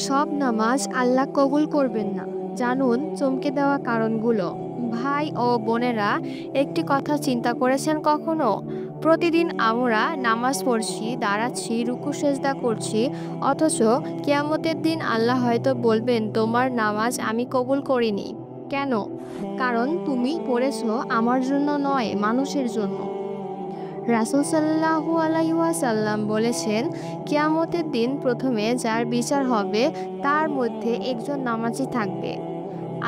সব নামাজ আল্লাহ কবুল করবেন না। জানুন চমকে দেওয়া কারণগুলো। ভাই ও বোনেরা, একটি কথা চিন্তা করেছেন কখনো? প্রতিদিন আমরা নামাজ পড়ছি, দাঁড়াচ্ছি, রুকু সেজদা করছি, অথচ কিয়ামতের দিন আল্লাহ হয়তো বলবেন, তোমার নামাজ আমি কবুল করিনি। কেন? কারণ তুমি পড়েছো আমার জন্য নয়, মানুষের জন্য। রাসূল সাল্লাল্লাহু আলাইহি ওয়াসাল্লাম বলেছেন, কিয়ামতের দিন প্রথমে যার বিচার হবে তার মধ্যে একজন নামাজী থাকবে।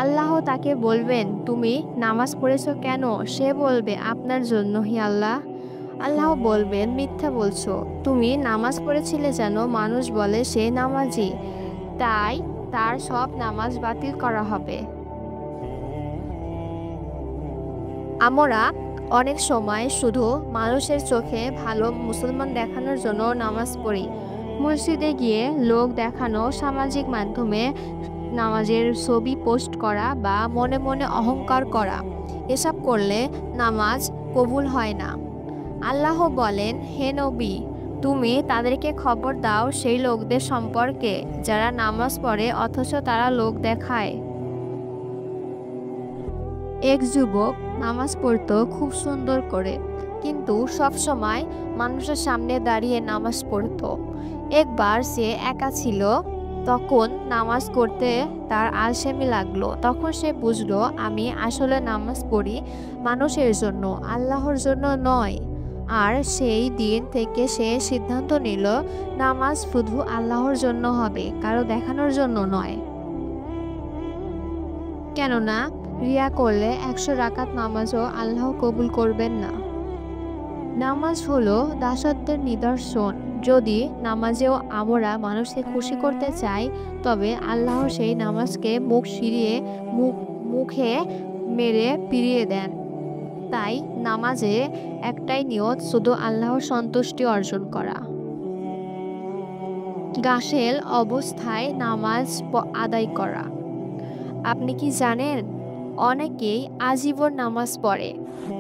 আল্লাহ তাকে বলবেন, তুমি নামাজ পড়েছো কেন? সে বলবে, আপনার জন্য হে আল্লাহ। আল্লাহ বলবেন, মিথ্যা বলছো। তুমি নামাজ পড়েছিলে যেন মানুষ বলে সে নামাজী, তাই তার সব নামাজ বাতিল করা হবে। আমরা অনেক সময় শুধু মানুষের চোখে ভালো মুসলমান দেখানোর জন্য নামাজ পড়ি। মসজিদে গিয়ে লোক দেখানো, সামাজিক মাধ্যমে নামাজের ছবি পোস্ট করা বা মনে মনে অহংকার করা, এসব করলে নামাজ কবুল হয় না। আল্লাহ বলেন, হে নবী, তুমি তাদেরকে খবর দাও সেই লোকদের সম্পর্কে যারা নামাজ পড়ে অথচ তারা লোক দেখায়। এক যুবক নামাজ পড়তো খুব সুন্দর করে, কিন্তু সব সময় মানুষের সামনে দাঁড়িয়ে নামাজ পড়তো। একবার সে একা ছিল, তখন নামাজ করতে তার আলসেমি লাগলো। তখন সে বুঝলো, আমি আসলে নামাজ পড়ি মানুষের জন্য, আল্লাহর জন্য নয়। আর সেই দিন থেকে সে সিদ্ধান্ত নিল, নামাজ শুধু আল্লাহর জন্য হবে, কারো দেখানোর জন্য নয়। কেননা রিয়া করলে ১০০ রাকাত নামাজও আল্লাহ কবুল করবেন না। নামাজ হলো দাসত্বের নিদর্শন। যদি নামাজেও আমরা মানুষকে খুশি করতে চাই, তবে আল্লাহ সেই নামাজকে মুখে মেরে ফিরিয়ে দেন। তাই নামাজে একটাই নিয়ত, শুধু আল্লাহর সন্তুষ্টি অর্জন করা। গাফেল অবস্থায় নামাজ আদায় করা। আপনি কি জানেন, অনেকেই আজীবন নামাজ পড়ে,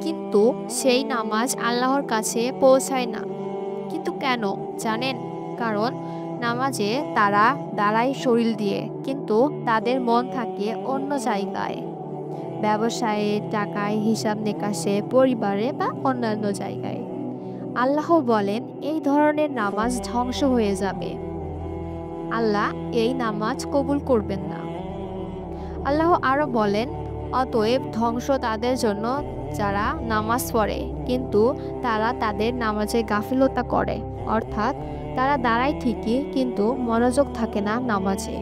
কিন্তু সেই নামাজ আল্লাহর কাছে পৌঁছায় না। কিন্তু কেন জানেন? কারণ নামাজে তারা দাঁড়ায় শরীর দিয়ে, কিন্তু তাদের মন থাকে অন্য জায়গায়, ব্যবসায়ে, টাকায়, হিসাব নিকাশে, পরিবারে বা অন্যান্য জায়গায়। আল্লাহ বলেন, এই ধরনের নামাজ ধ্বংস হয়ে যাবে। আল্লাহ এই নামাজ কবুল করবেন না। আল্লাহ আরো বলেন, অতএব ধ্বংস তাদের জন্য যারা নামাজ পড়ে কিন্তু তারা তাদের নামাজে গাফিলতা করে, অর্থাৎ তারা দাঁড়ায় ঠিকই কিন্তু মনোযোগ থাকে না নামাজে।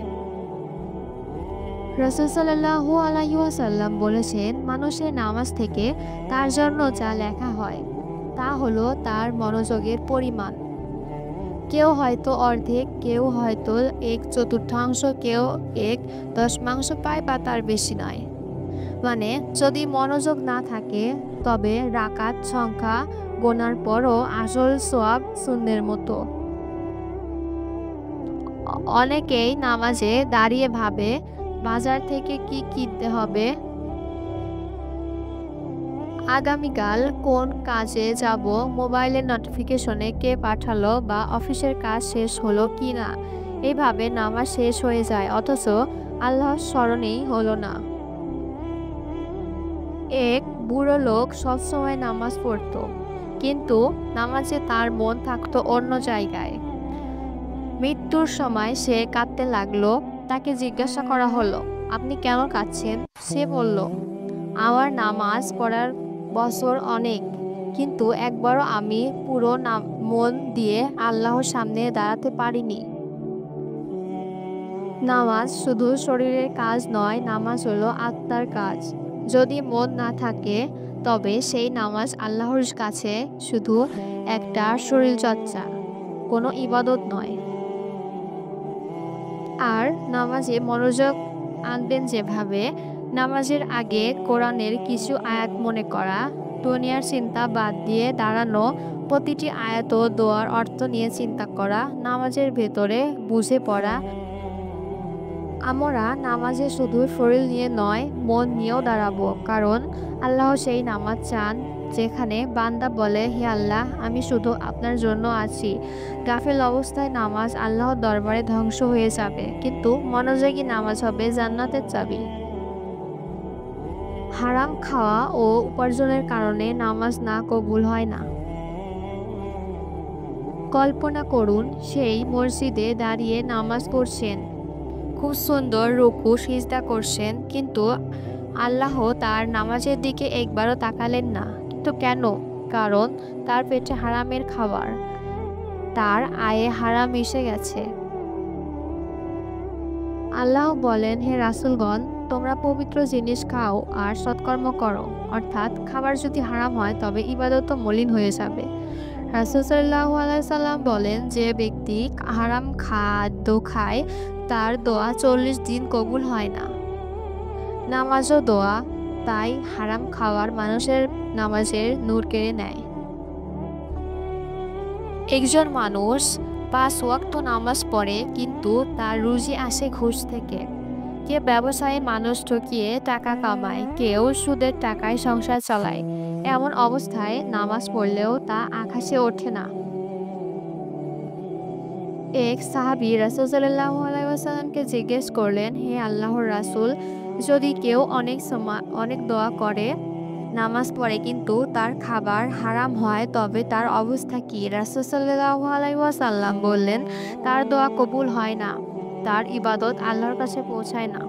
রাসূল সাল্লাল্লাহু আলাইহি ওয়াসাল্লাম বলেছেন, মানুষের নামাজ থেকে তার জন্য যা লেখা হয় তা হলো তার মনোযোগের পরিমাণ। কেউ হয়তো অর্ধেক, কেউ হয়তো 1/4, কেউ 1/10 পায় বা তার বেশি নয়। মানে যদি মনোযোগ না থাকে, তবে রাকাত সংখ্যা গোনার পরও আসল সওয়াব শূন্যের মতো। অনেকেই নামাজে দাঁড়িয়ে ভাবে, বাজার থেকে কি কিনতে হবে, আগামীকাল কোন কাজে যাব, মোবাইলের নোটিফিকেশনে কে পাঠালো বা অফিসের কাজ শেষ হলো কি না। এইভাবে নামাজ শেষ হয়ে যায়, অথচ আল্লাহর স্মরণেই হলো না। এক বুড়ো লোক সবসময় নামাজ পড়তো, কিন্তু নামাজে তার মন থাকতো অন্য জায়গায়। মৃত্যুর সময় সে কাঁদতে লাগলো। তাকে জিজ্ঞাসা করা হলো, আপনি কেন কাঁদছেন? সে বলল, আমার নামাজ পড়ার বছর অনেক, কিন্তু একবারও আমি পুরো মন দিয়ে আল্লাহর সামনে দাঁড়াতে পারিনি। নামাজ শুধু শরীরের কাজ নয়, নামাজ হলো আত্মার কাজ। যদি মন না থাকে, তবে সেই নামাজ আল্লাহর কাছে শুধু একটা শরীরচর্চা, কোনো ইবাদত নয়। আর নামাজে মনোযোগ আনবেন যেভাবে, নামাজের আগে কোরআনের কিছু আয়াত মনে করা, দুনিয়ার চিন্তা বাদ দিয়ে দাঁড়ানো, প্রতিটি আয়াত ও দোয়ার অর্থ নিয়ে চিন্তা করা, নামাজের ভেতরে বুঝে পড়া, আমরা নামাজে শুধু শরীর নিয়ে নয়, মন নিয়েও দাঁড়াবো, কারণ আল্লাহ সেই নামাজ চান যেখানে বান্দা বলে, হে আল্লাহ, আমি শুধু আপনার জন্য আছি। গাফেল অবস্থায় নামাজ আল্লাহর দরবারে ধ্বংস হয়ে যাবে, কিন্তু মনোযোগী নামাজ হবে জান্নাতের চাবি। হারাম খাওয়া ও উপার্জনের কারণে নামাজ না কবুল হয় না। কল্পনা করুন, সেই মসজিদে দাঁড়িয়ে নামাজ পড়ছেন, খুব সুন্দর রুকু সিজদা করছেন, কিন্তু আল্লাহ তার নামাজের দিকে একবারও তাকালেন না। কিন্তু কেন? কারণ তার পেটে হারামের খাবার, তার আয়ে হারাম মিশে গেছে। আল্লাহ বলেন, হে রাসূলগণ, তোমরা পবিত্র জিনিস খাও আর সৎকর্ম করো, অর্থাৎ খাবার যদি হারাম হয় তবে ইবাদত মলিন হয়ে যাবে। রাসূল সাল্লাল্লাহু আলাইহি সাল্লাম বলেন, যে ব্যক্তি হারাম খাদ্য খায় তার দোয়া 40 দিন কবুল হয় না। নামাজও দোয়া, তাই হারাম খাওয়ার মানুষের নামাজের নূর কেড়ে নেয়। একজন মানুষ 5 ওয়াক্ত নামাজ পড়ে, কিন্তু তার রুজি আসে ঘুষ থেকে। কেউ ব্যবসায়ী মানুষ ঠকিয়ে টাকা কামায়, কেউ সুদের টাকায় সংসার চালায়। এমন অবস্থায় নামাজ পড়লেও তা আকাশে ওঠে না। এক সাহাবী রাসূল সাল্লাল্লাহু আলাইহি ওয়াসাল্লামকে জিজ্ঞেস করলেন, হে আল্লাহর রাসূল, যদি কেউ অনেক দোয়া করে, নামাজ পড়ে, কিন্তু তার খাবার হারাম হয়, তবে তার অবস্থা কি? রাসূল সাল্লাল্লাহু আলাইহি ওয়াসাল্লাম বললেন, তার দোয়া কবুল হয় না, তার ইবাদত আল্লাহর কাছে পৌঁছায় না।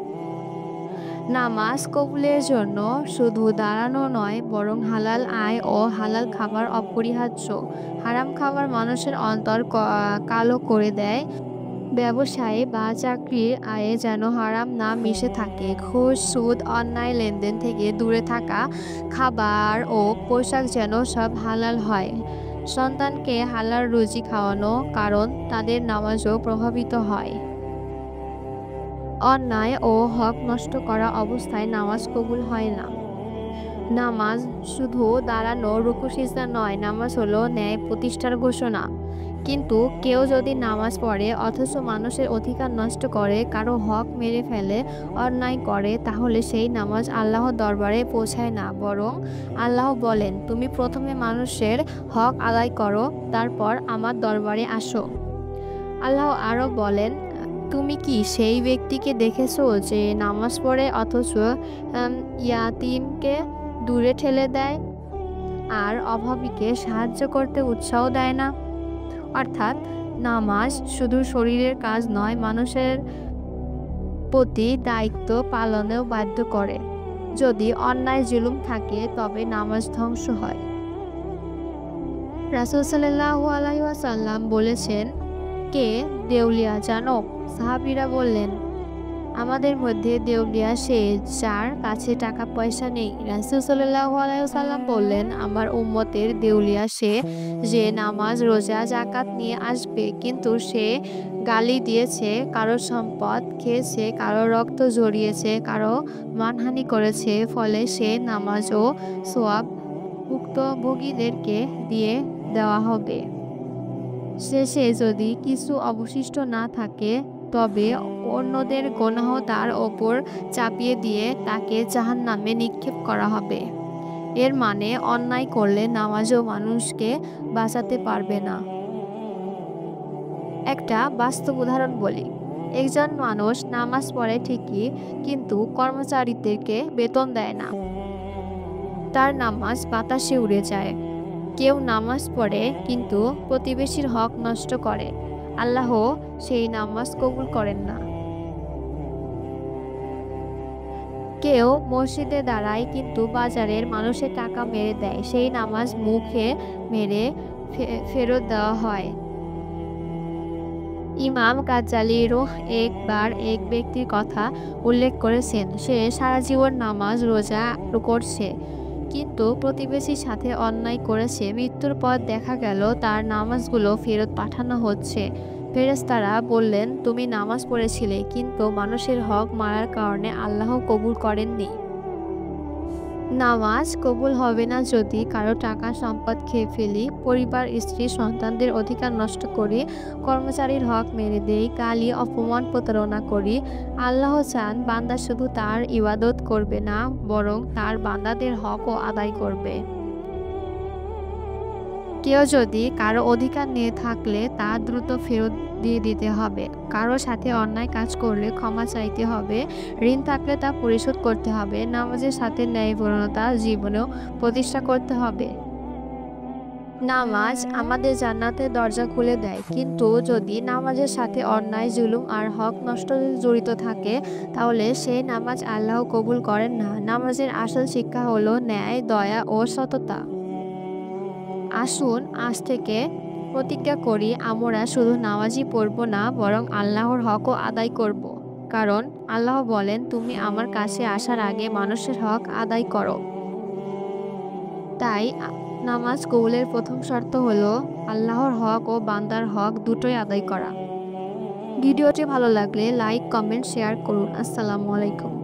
নামাজ কবুলের জন্য শুধু দাঁড়ানো নয়, বরং হালাল আয় ও হালাল খাবার অপরিহার্য। হারাম খাবার মানুষের অন্তর কালো করে দেয়। ব্যবসায় বা চাকরির আয়ে যেন হারাম না মিশে থাকে। ঘুষ, সুদ, অন্যায় লেনদেন থেকে দূরে থাকা। খাবার ও পোশাক যেন সব হালাল হয়। সন্তানকে হালাল রুজি খাওয়ানো, কারণ তাদের নামাজও প্রভাবিত হয়। অন্যায় ও হক নষ্ট করা অবস্থায় নামাজ কবুল হয় না। নামাজ শুধু দাঁড়ানো, রুকু সিজদা নয়, নামাজ হলো ন্যায় প্রতিষ্ঠার ঘোষণা। কিন্তু কেউ যদি নামাজ পড়ে অথচ মানুষের অধিকার নষ্ট করে, কারো হক মেরে ফেলে, অন্যায় করে, তাহলে সেই নামাজ আল্লাহর দরবারে পৌঁছায় না, বরং আল্লাহ বলেন, তুমি প্রথমে মানুষের হক আদায় করো, তারপর আমার দরবারে আসো। আল্লাহ আরও বলেন, তুমি কি সেই ব্যক্তিকে দেখেছো যে নামাজ পড়ে অথচ ইয়াতীমকে দূরে ঠেলে দেয় আর অভাবীকে সাহায্য করতে উৎসাহ দেয় না? অর্থাৎ নামাজ শুধু শরীরের কাজ নয়, মানুষের প্রতি দায়িত্ব পালনেও বাধ্য করে। যদি অন্যায় জুলুম থাকে তবে নামাজ ধ্বংস হয়। রাসূল সাল্লাল্লাহু আলাইহি ওয়াসাল্লাম বলেছেন, কে দেউলিয়া জানো? সাহাবীরা বললেন, আমাদের মধ্যে দেউলিয়া সে যার কাছে টাকা পয়সা নেই। রাসূল সাল্লাল্লাহু আলাইহি ওয়াসাল্লাম বললেন, আমার উম্মতের দেউলিয়া সে যে নামাজ, রোজা, যাকাত নিয়ে আসবে, কিন্তু সে গালি দিয়েছে, কারো সম্পদ খেয়েছে, কারো রক্ত ঝরিয়েছে, কারো মানহানি করেছে, ফলে সে নামাজ ও সওয়াব ভুক্তভোগীদেরকে দিয়ে দেওয়া হবে। শেষে যদি কিছু অবশিষ্ট না থাকে, তবে অন্যদের গুনাহ তার ওপর চাপিয়ে দিয়ে তাকে জাহান্নামে নিক্ষেপ করা হবে। এর মানে অন্যায় করলে নামাজও মানুষকে বাঁচাতে পারবে না। একটা বাস্তব উদাহরণ বলি। একজন মানুষ নামাজ পড়ে ঠিকই, কিন্তু কর্মচারীদেরকে বেতন দেয় না। তার নামাজ বাতাসে উড়ে যায়। কেউ নামাজ পড়ে কিন্তু প্রতিবেশীর হক নষ্ট করে, আল্লাহ সেই নামাজ কবুল করেন না। কেউ মসজিদে দাঁড়ায় কিন্তু বাজারের মানুষের টাকা মেরে দেয়, সেই নামাজ মুখে মেরে ফেরত দেওয়া হয়। ইমাম গাজ্জালী একবার এক ব্যক্তির কথা উল্লেখ করেছেন, সে সারা জীবন নামাজ রোজা করছে, কিন্তু প্রতিবেশীর সাথে অন্যায় করেছে। মৃত্যুর পর দেখা গেল তার নামাজগুলো ফেরত পাঠানো হচ্ছে। ফেরেশতারা বললেন, তুমি নামাজ পড়েছিলে, কিন্তু মানুষের হক মারার কারণে আল্লাহ কবুল করেননি। নামাজ কবুল হবে না যদি কারো টাকা সম্পদ খেয়ে ফেলি, পরিবার, স্ত্রী, সন্তানদের অধিকার নষ্ট করি, কর্মচারীর হক মেরে দেই, গালি, অপমান, প্রতারণা করি। আল্লাহ চান বান্দা শুধু তার ইবাদত করবে না, বরং তার বান্দাদের হকও আদায় করবে। কেউ যদি কারো অধিকার নিয়ে থাকলে তা দ্রুত ফেরত দিয়ে দিতে হবে। কারো সাথে অন্যায় কাজ করলে ক্ষমা চাইতে হবে। ঋণ থাকলে তা পরিশোধ করতে হবে। নামাজের সাথে ন্যায়পরায়ণতা জীবনেও প্রতিষ্ঠা করতে হবে। নামাজ আমাদের জান্নাতের দরজা খুলে দেয়, কিন্তু যদি নামাজের সাথে অন্যায়, জুলুম আর হক নষ্ট জড়িত থাকে, তাহলে সেই নামাজ আল্লাহ কবুল করেন না। নামাজের আসল শিক্ষা হলো ন্যায়, দয়া ও সততা। আসুন আজ থেকে প্রতিজ্ঞা করি, আমরা শুধু নামাজই পড়ব না, বরং আল্লাহর হকও আদায় করব। কারণ আল্লাহ বলেন, তুমি আমার কাছে আসার আগে মানুষের হক আদায় করো। তাই নামাজ কবুলের প্রথম শর্ত হলো আল্লাহর হক ও বান্দার হক দুটোই আদায় করা। ভিডিওটি ভালো লাগলে লাইক, কমেন্ট, শেয়ার করুন। আসসালামু আলাইকুম।